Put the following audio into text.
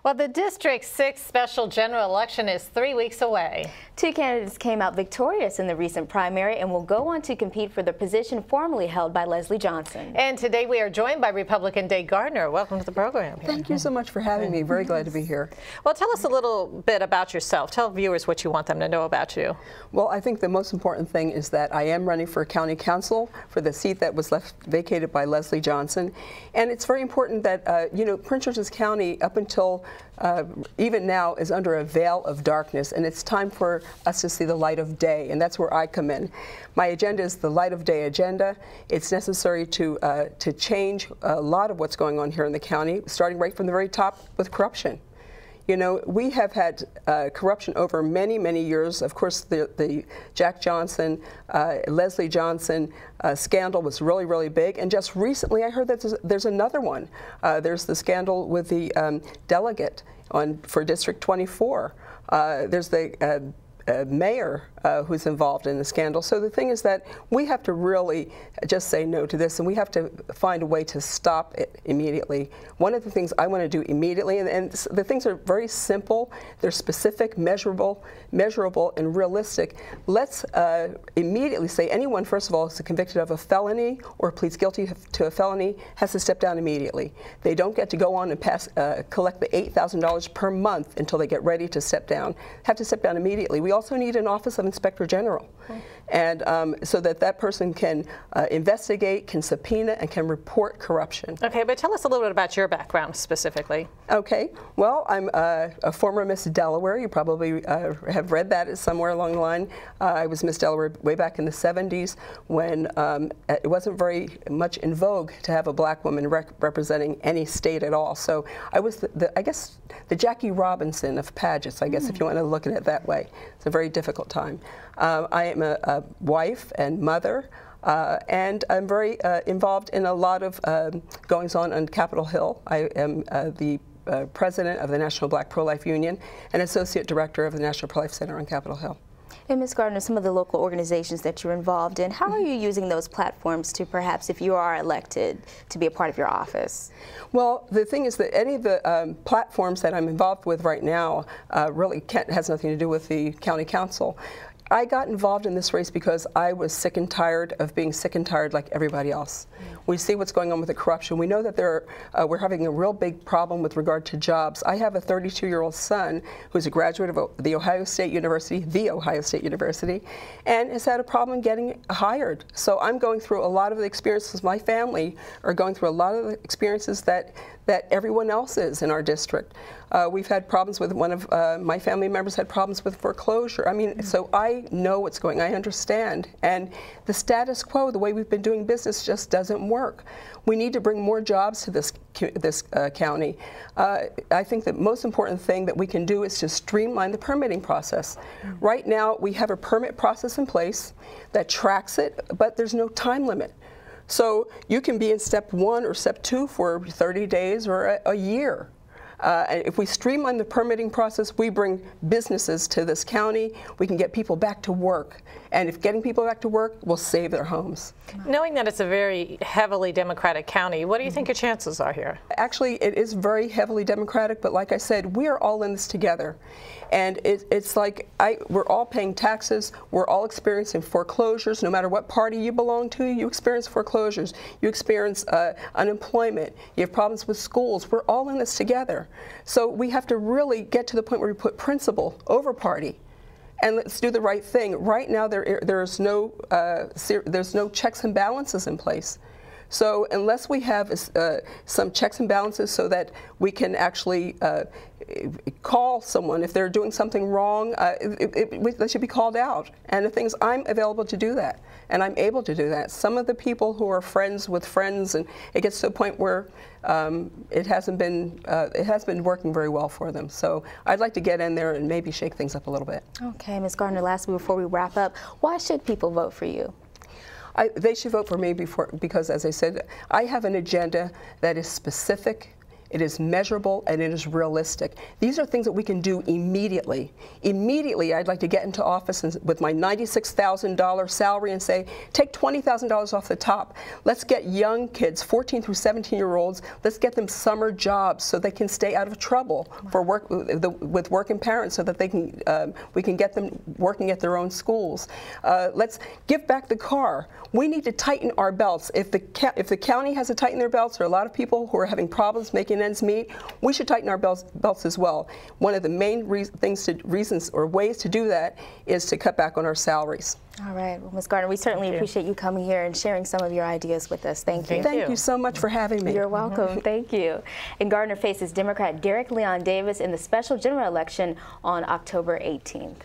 Well, the District 6 special general election is 3 weeks away. Two candidates came out victorious in the recent primary and will go on to compete for the position formerly held by Leslie Johnson. And today we are joined by Republican Gardner. Welcome to the program. Thank you so much for having me. Very glad to be here. Well, tell us a little bit about yourself. Tell viewers what you want them to know about you. Well, I think the most important thing is that I am running for county council for the seat that was left vacated by Leslie Johnson. And it's very important that, you know, Prince George's County up until even now is under a veil of darkness, and it's time for us to see the light of day, and that's where I come in. My agenda is the light of day agenda. It's necessary to change a lot of what's going on here in the county, starting right from the very top with corruption. You know, we have had corruption over many, many years. Of course, the Jack Johnson, Leslie Johnson scandal was really, really big. And just recently, I heard that there's another one. There's the scandal with the delegate for District 24. There's the mayor who's involved in the scandal. So the thing is that we have to really just say no to this, and we have to find a way to stop it immediately. One of the things I want to do immediately, and the things are very simple, they're specific, measurable, and realistic. Let's immediately say anyone, first of all, is convicted of a felony or pleads guilty to a felony has to step down immediately. They don't get to go on and collect the $8,000 per month until they get ready to step down. Have to step down immediately. We also need an Office of Inspector General, and so that person can investigate, can subpoena, and can report corruption. Okay, but tell us a little bit about your background specifically. Okay, well, I'm a former Miss Delaware. You probably have read that somewhere along the line. I was Miss Delaware way back in the 70s when it wasn't very much in vogue to have a black woman representing any state at all. So I was, I guess, the Jackie Robinson of pageants, I guess, if you want to look at it that way. It's a very difficult time. I am a wife and mother, and I'm very involved in a lot of goings on Capitol Hill. I am the president of the National Black Pro-Life Union and associate director of the National Pro-Life Center on Capitol Hill. And Ms. Gardner, some of the local organizations that you're involved in, how are you using those platforms to perhaps, if you are elected, to be a part of your office? Well, the thing is that any of the platforms that I'm involved with right now really has nothing to do with the county council. I got involved in this race because I was sick and tired of being sick and tired like everybody else. We see what's going on with the corruption. We know that we're having a real big problem with regard to jobs. I have a 32-year-old son who's a graduate of the Ohio State University, and has had a problem getting hired. So I'm going through a lot of the experiences. My family are going through a lot of the experiences that everyone else is in our district. We've had problems with one of my family members had problems with foreclosure. I mean, so I know what's going on. I understand. And the status quo, the way we've been doing business, just doesn't work. We need to bring more jobs to this county. I think the most important thing that we can do is to streamline the permitting process. Right now, we have a permit process in place that tracks it, but there's no time limit. So you can be in step 1 or step 2 for 30 days or a year. If we streamline the permitting process, we bring businesses to this county, we can get people back to work. And if getting people back to work will save their homes. Knowing that it's a very heavily Democratic county, what do you think your chances are here? Actually, it is very heavily Democratic, but like I said, we are all in this together. And it's like we're all paying taxes, we're all experiencing foreclosures. No matter what party you belong to, you experience foreclosures, you experience unemployment, you have problems with schools. We're all in this together. So we have to really get to the point where we put principle over party. And let's do the right thing. Right now, there's no checks and balances in place. So unless we have some checks and balances so that we can actually call someone if they're doing something wrong, they should be called out. And the thing is, I'm available to do that, and I'm able to do that. Some of the people who are friends with friends, and it gets to a point where it has been working very well for them. So I'd like to get in there and maybe shake things up a little bit. Okay, Ms. Gardner, lastly, before we wrap up, why should people vote for you? They should vote for me because, as I said, I have an agenda that is specific, it is measurable, and it is realistic. These are things that we can do immediately. Immediately, I'd like to get into office with my $96,000 salary and say, take $20,000 off the top. Let's get young kids, 14 through 17-year-olds, let's get them summer jobs so they can stay out of trouble for work with working parents, so that they can we can get them working at their own schools. Let's give back the car. We need to tighten our belts. If the county has to tighten their belts, there are a lot of people who are having problems making ends meet. We should tighten our belts as well. One of the main reasons or ways to do that is to cut back on our salaries. All right, well, Ms. Gardner, we certainly appreciate you coming here and sharing some of your ideas with us. Thank you. Thank you so much for having me. You're welcome. Thank you. And Gardner faces Democrat Derek Leon Davis in the special general election on October 18th.